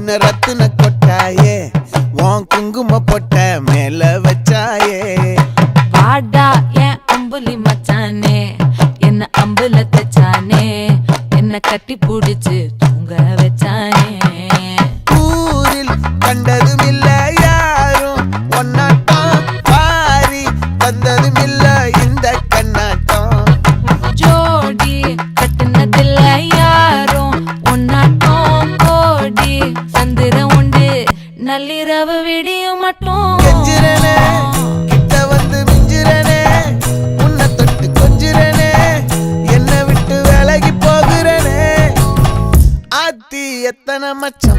என்ன ரத்தின கொட்டாயே உன் குங்கும பொட்ட மேல வச்சாயே வாடா என் அம்புலி மச்சானே என்ன அம்புல தச்சானே என்ன கட்டி புடிச்சு தூங்க வச்சானே ஊரில் கண்டதும் இல்ல யாரும் ஒன்னாட்டம் பாரி தந்ததும் இல்ல இந்த கண்ணாட்டம் ஜோடி கட்டுனதில்ல யாரும் ஒன்னாட்டம் கோடி சந்திரம் உண்டு நள்ளிரவு விடியும் மட்டும் கெஞ்சிரனே கிட்ட வந்து மிஞ்சிரனே உன்னை தொட்டு கொஞ்சிரனே என்னை விட்டு விலகி போகிறனே ஆத்தி எத்தனை மச்சம்